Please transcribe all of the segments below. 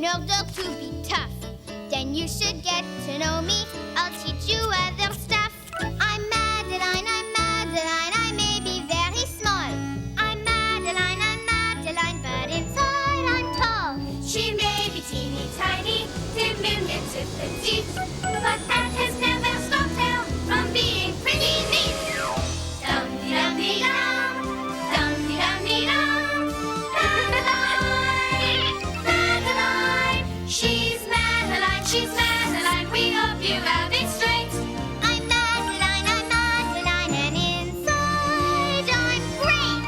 order to be tough. Then you should get to know me. I'll teach you other stuff. I'm Madeline, I may be very small. I'm Madeline, but inside I'm tall. She may be teeny tiny, diminutive petite, but that has never stopped her from being pretty neat. Dum-dee-dum-dee-dum, dum-dee-dum-dee-dum. Madeline, Madeline, she's Madeline, we hope you have it straight. I'm Madeline, and inside I'm great.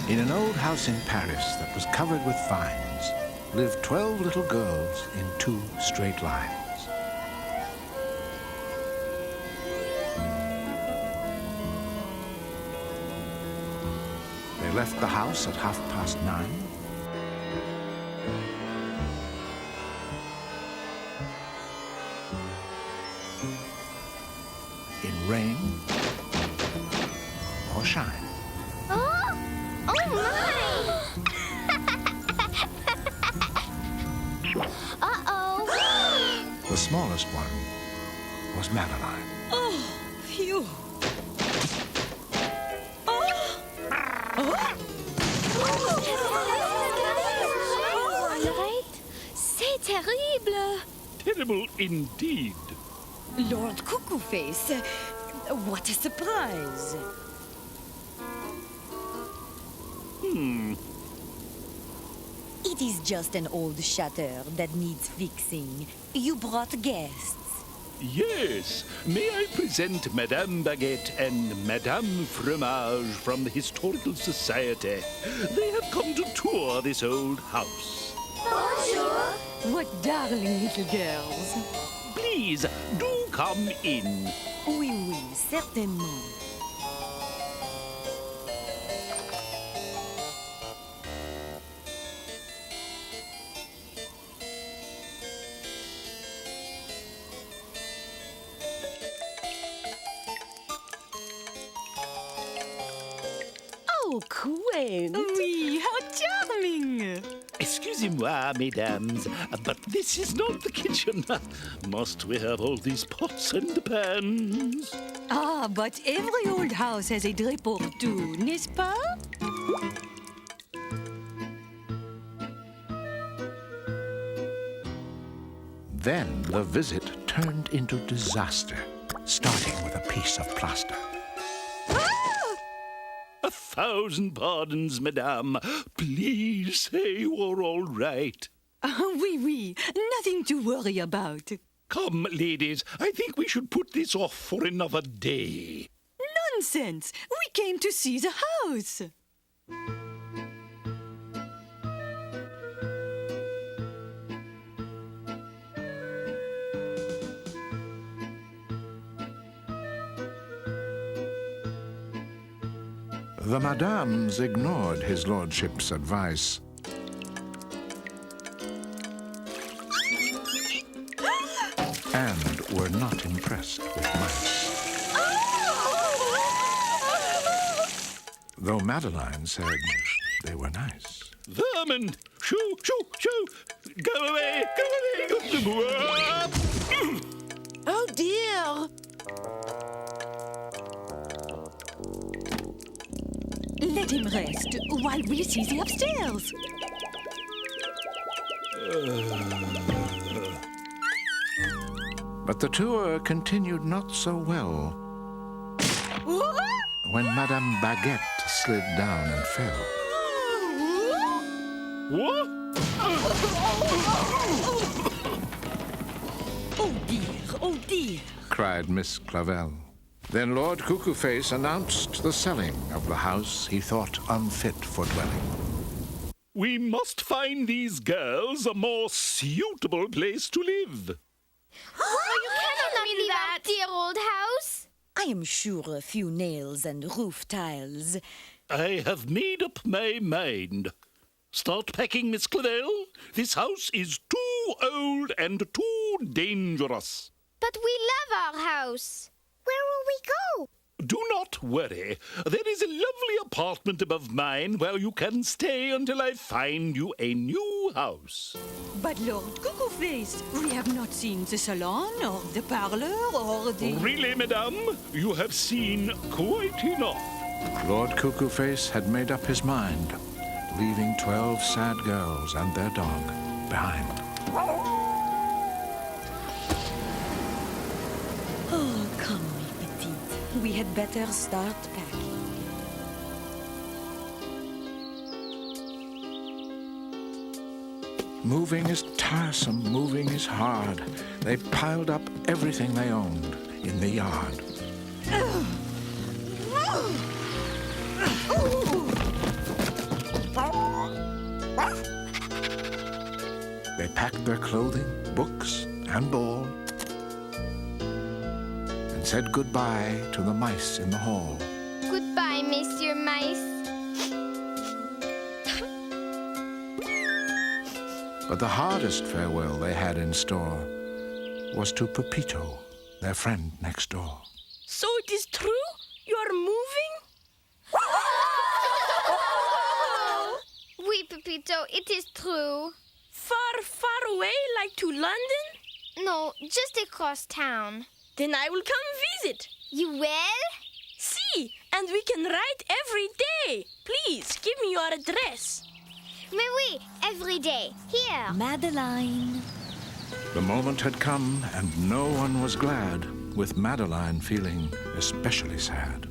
In an old house in Paris that was covered with vines lived 12 little girls in 2 straight lines. They left the house at 9:30. In rain or shine. Oh my! Uh-oh. The smallest one was Madeline. Oh, phew. C'est terrible. Terrible indeed. Lord Cuckoo Face, what a surprise. It is just an old shutter that needs fixing. You brought guests. Yes, may I present Madame Baguette and Madame Fromage from the Historical Society. They have come to tour this old house. Bonjour. What darling little girls. Please, do come in. Oui, certainement. Oh, quaint! Oui, how charming! Excusez-moi, mesdames, but this is not the kitchen. Must we have all these pots and pans? Ah, but every old house has a drip or two, n'est-ce pas? Then the visit turned into disaster, starting with a piece of plaster. 1,000 pardons, madame. Please say you're all right. Oui, nothing to worry about. Come, ladies, I think we should put this off for another day. Nonsense! We came to see the house. The madames ignored his lordship's advice. And were not impressed with mice. Though Madeline said they were nice. Vermin! Shoo, shoo, shoo! Go away! Go away! Oh, dear! Let him rest while we see the upstairs. But the tour continued not so well when Madame Baguette slid down and fell. What? Oh dear, Cried Miss Clavel. Then Lord Cuckoo-Face announced the selling of the house he thought unfit for dwelling. We must find these girls a more suitable place to live. You cannot leave our dear old house. I am sure a few nails and roof tiles. I have made up my mind. Start packing, Miss Clavell. This house is too old and too dangerous. But we love our house. Where will we go? Do not worry. There is a lovely apartment above mine where you can stay until I find you a new house. But Lord Cuckoo-Face, we have not seen the salon or the parlor or the... Really, madame? You have seen quite enough. Lord Cuckoo-Face had made up his mind, leaving 12 sad girls and their dog behind. Oh, come, mes petites. We had better start packing. Moving is tiresome, moving is hard. They piled up everything they owned in the yard. They packed their clothing, books, and ball, and said goodbye to the mice in the hall. Goodbye, Monsieur Mice. But the hardest farewell they had in store was to Pepito, their friend next door. So it is true? You are moving? Oui, Pepito, it is true. Far, far away, like to London? No, just across town. Then I will come visit. You will? See, and we can write every day. Please, give me your address. Mais oui, every day. Here. Madeline. The moment had come, and no one was glad, with Madeline feeling especially sad.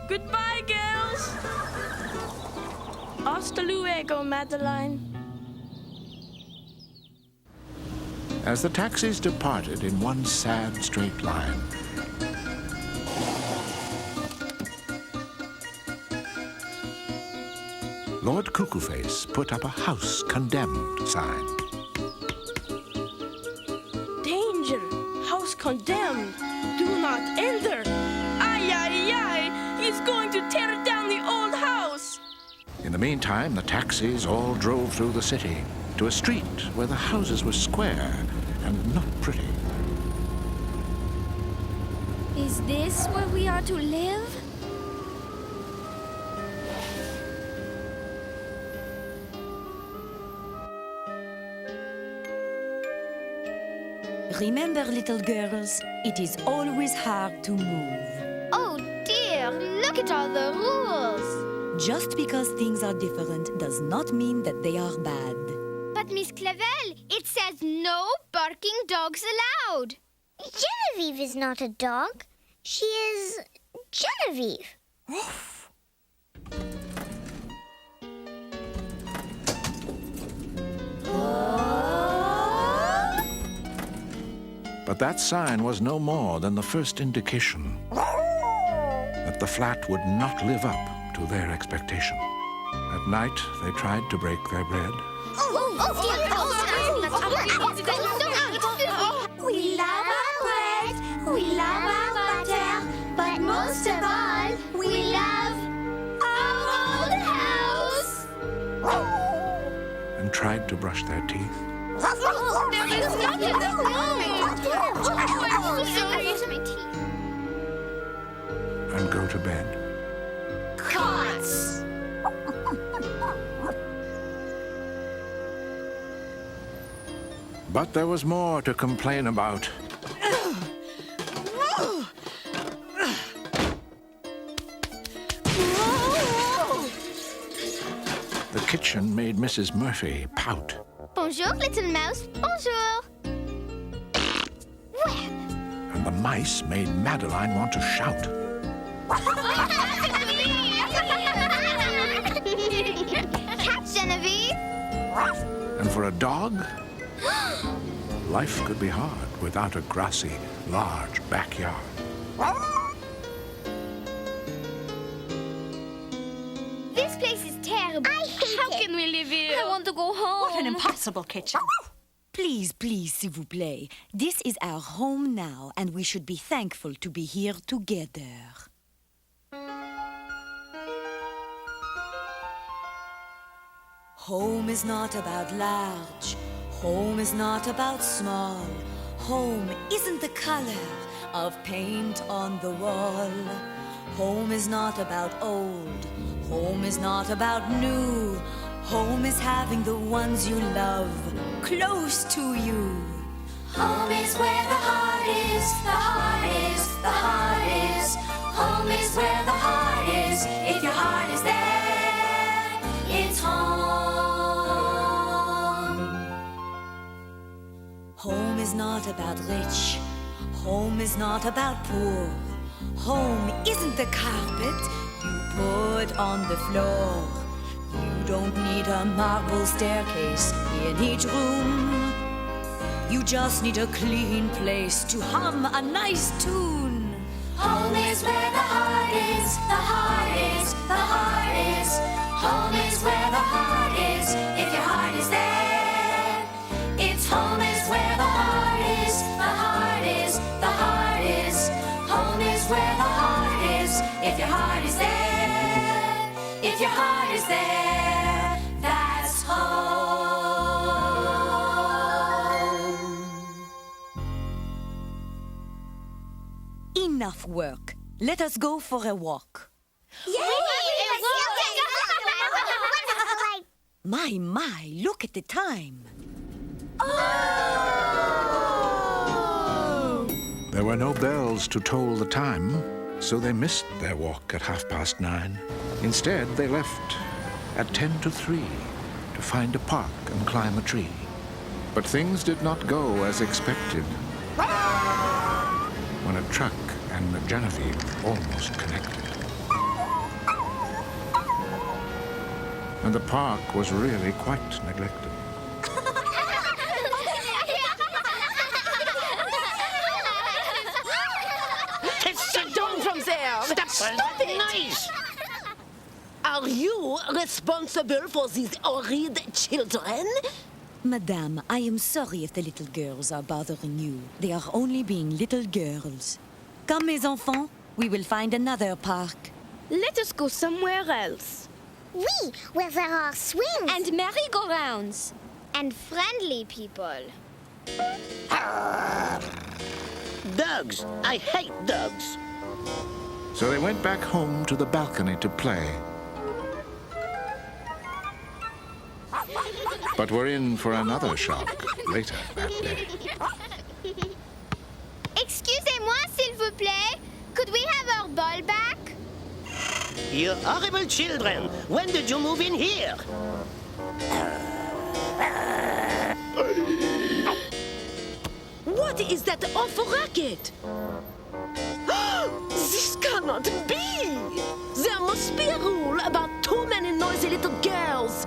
Goodbye, girls. Hasta luego, Madeline. As the taxis departed in one sad straight line, Lord Cuckoo-Face put up a house condemned sign. Danger. House condemned. Do not enter. Ay, ay, ay. He's going to tear down the old house. In the meantime, the taxis all drove through the city to a street where the houses were square and not pretty. Is this where we are to live? Remember, little girls, it is always hard to move. Oh dear, look at all the rules. Just because things are different does not mean that they are bad. But Miss Clavell, it says no barking dogs allowed. Genevieve is not a dog. She is Genevieve. But that sign was no more than the first indication that the flat would not live up to their expectation. At night, they tried to break their bread. We love our bread, we love our butter, but most of all, we love our old house. And tried to brush their teeth There is nothing wrong. and go to bed. Cots. But there was more to complain about. The kitchen made Mrs. Murphy pout. Bonjour, little mouse. Bonjour. Well. And the mice made Madeline want to shout. Catch, Genevieve. And for a dog, life could be hard without a grassy, large backyard. terrible. I hate How it. can we live here? I want to go home. What an impossible kitchen. Please, s'il vous plaît. This is our home now, and we should be thankful to be here together. Home is not about large. Home is not about small. Home isn't the color of paint on the wall. Home is not about old. Home is not about new. Home is having the ones you love close to you. Home is where the heart is, the heart is, the heart is. Home is where the heart is. If your heart is there, it's home. Home is not about rich. Home is not about poor. Home isn't the carpet you put on the floor. You don't need a marble staircase in each room. You just need a clean place to hum a nice tune. Home is where the heart is, the heart is, the heart is. Home is where the heart is. If your heart is there, it's home is where the heart is, the heart is, the heart is. Home is where the heart is. If your heart is there, if your heart is there, that's home. Enough work. Let us go for a walk. My, look at the time. There were no bells to toll the time, so they missed their walk at 9:30. Instead, they left at 2:50 to find a park and climb a tree. But things did not go as expected when a truck and Genevieve almost connected. And the park was really quite neglected. Sit down from there! Stop it! Nice! Are you responsible for these horrid children? Madame, I am sorry if the little girls are bothering you. They are only being little girls. Come, mes enfants, we will find another park. Let us go somewhere else. Oui, where there are swings. And merry-go-rounds. And friendly people. Dogs! I hate dogs! So they went back home to the balcony to play. But were in for another shock later that day. Excusez-moi, s'il vous plaît. Could we have our ball back? You horrible children! When did you move in here? What is that awful racket? This cannot be! There must be a rule about too many noisy little girls.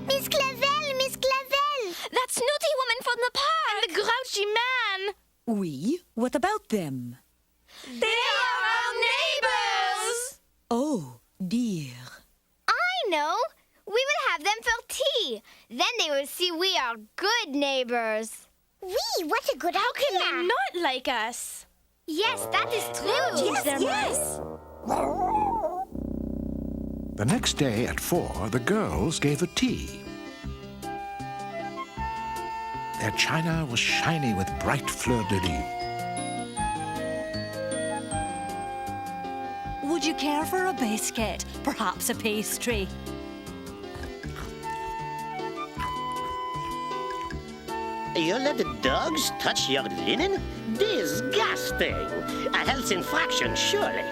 Miss Clavel, Miss Clavel. That snooty woman from the park! And the grouchy man! Oui, what about them? They are our neighbors! Oh, dear. I know. We will have them for tea. Then they will see we are good neighbors. Oui, what a good How can they not like us? Yes, that is true. Yes. The next day at 4, the girls gave a tea. Their china was shiny with bright fleur-de-lis. Would you care for a biscuit? Perhaps a pastry? You let the dogs touch your linen? Disgusting! A health infraction, surely.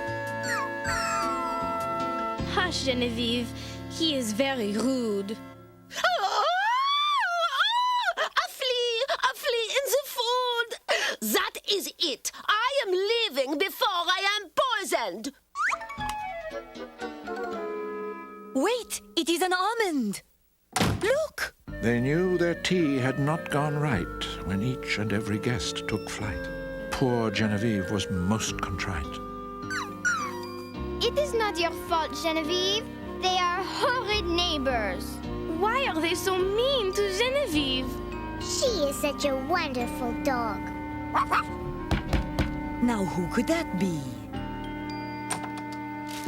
Hush, Genevieve. He is very rude. A flea in the food! That is it. I am leaving before I am poisoned. Wait, it is an almond. Look! They knew their tea had not gone right when each and every guest took flight. Poor Genevieve was most contrite. It is not your fault, Genevieve. They are horrid neighbors. Why are they so mean to Genevieve? She is such a wonderful dog. Now who could that be?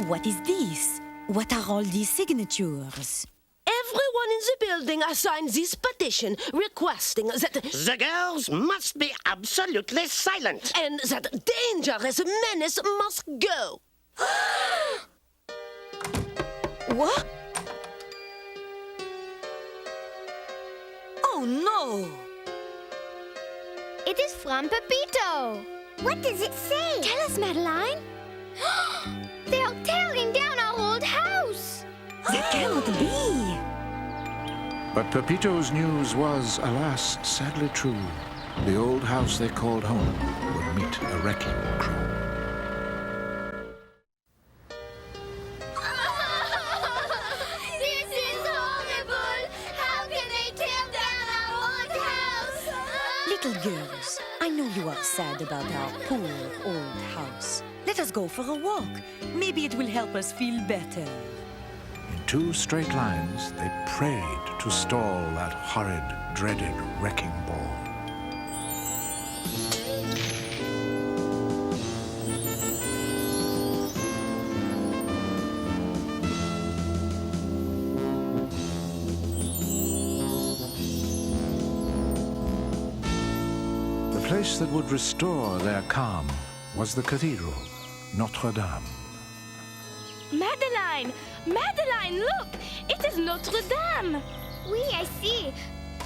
What is this? What are all these signatures? Everyone in the building has signed this petition requesting that The girls must be absolutely silent. and that dangerous menace must go. What? Oh no! It is from Pepito. What does it say? Tell us, Madeline. They are tearing down our old house. That cannot be! But Pepito's news was, alas, sadly true. The old house they called home would meet a wrecking crew. This is horrible. How can they tear down our old house? Little girls, I know you are sad about our poor old house. Let us go for a walk. Maybe it will help us feel better. In 2 straight lines, they prayed to stall that horrid, dreaded wrecking ball. The place that would restore their calm was the cathedral, Notre Dame. Madeline! Madeline, look! It is Notre Dame! Oui, I see.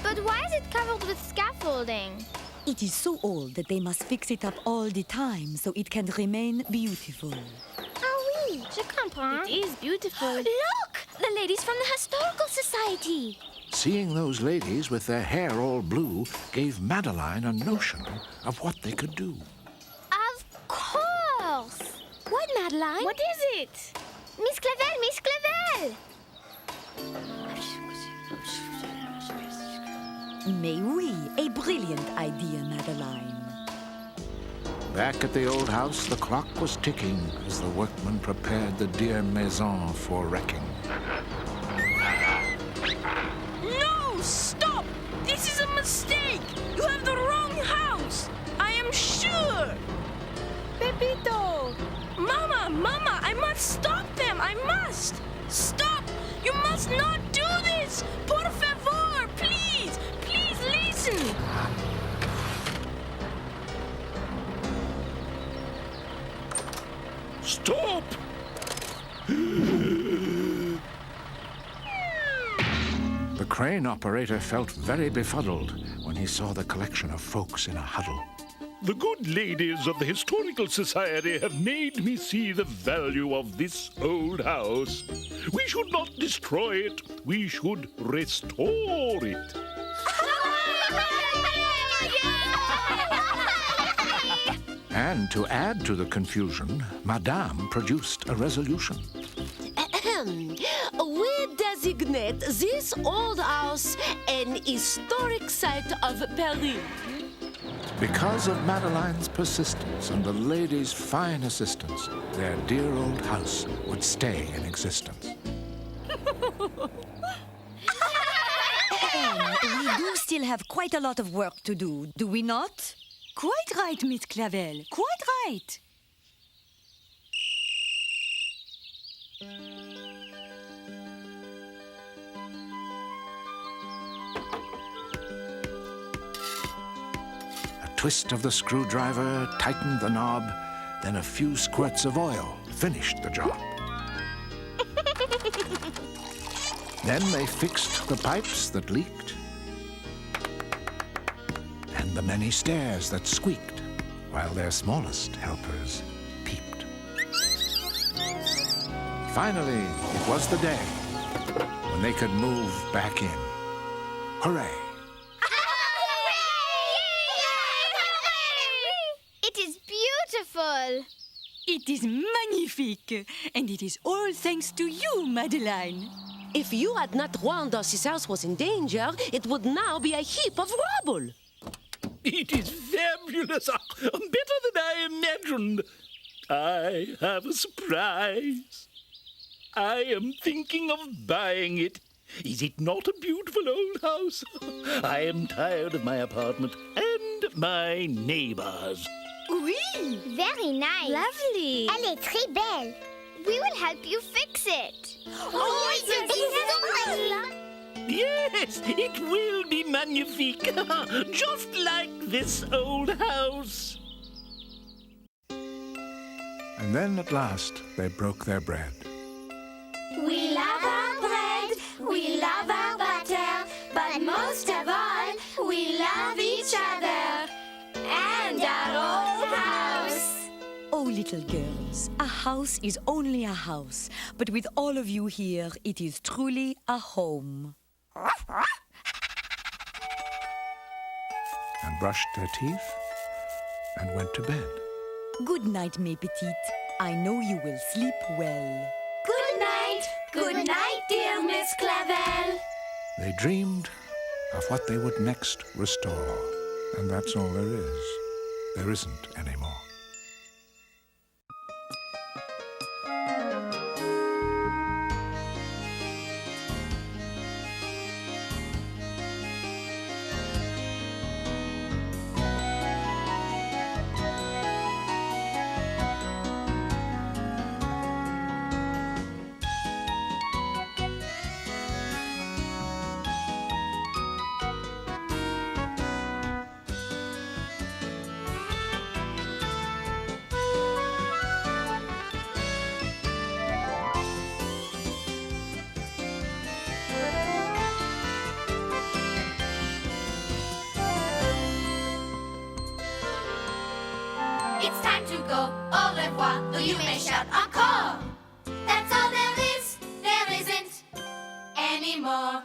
But why is it covered with scaffolding? It is so old that they must fix it up all the time so it can remain beautiful. Ah oui, je comprends. It is beautiful. Look! The ladies from the Historical Society. Seeing those ladies with their hair all blue gave Madeline a notion of what they could do. Of course. What, Madeline? What is it? Miss Clavel, Miss Clavel! Mais oui, a brilliant idea, Madeline. Back at the old house, the clock was ticking as the workmen prepared the dear maison for wrecking. No! Stop! This is a mistake! You have the wrong house! I am sure! Pepito! Mama, I must stop them! I must! Stop! You must not do this! Por favor! Please! Please listen! Stop! The crane operator felt very befuddled when he saw the collection of folks in a huddle. The good ladies of the Historical Society have made me see the value of this old house. We should not destroy it. We should restore it. And to add to the confusion, Madame produced a resolution. We designate this old house an historic site of Paris. Because of Madeline's persistence and the ladies' fine assistance, their dear old house would stay in existence. We do still have quite a lot of work to do we not? Quite right, Miss Clavel. Quite right. A twist of the screwdriver tightened the knob, then a few squirts of oil finished the job. Then they fixed the pipes that leaked and the many stairs that squeaked while their smallest helpers peeped. Finally, it was the day when they could move back in. Hooray! It is beautiful. It is magnifique. And it is all thanks to you, Madeline. If you had not warned us this house was in danger, it would now be a heap of rubble. It is fabulous. Better than I imagined. I have a surprise. I am thinking of buying it. Is it not a beautiful old house? I am tired of my apartment and my neighbors. Oui. Very nice. Lovely. Elle est très belle. We will help you fix it. Oh, it's beautiful! Yes, it will be magnifique. Just like this old house. And then at last they broke their bread. We love our bread, we love our butter, but most of all, we love each other and our old house. Oh, little girls, a house is only a house, but with all of you here, it is truly a home. And brushed their teeth and went to bed. Good night, mes petites. I know you will sleep well. Good night, dear Miss Clavel. They dreamed of what they would next restore. And that's all there is. There isn't any more. It's time to go. Au revoir, though you may shout encore. That's all there is, there isn't anymore.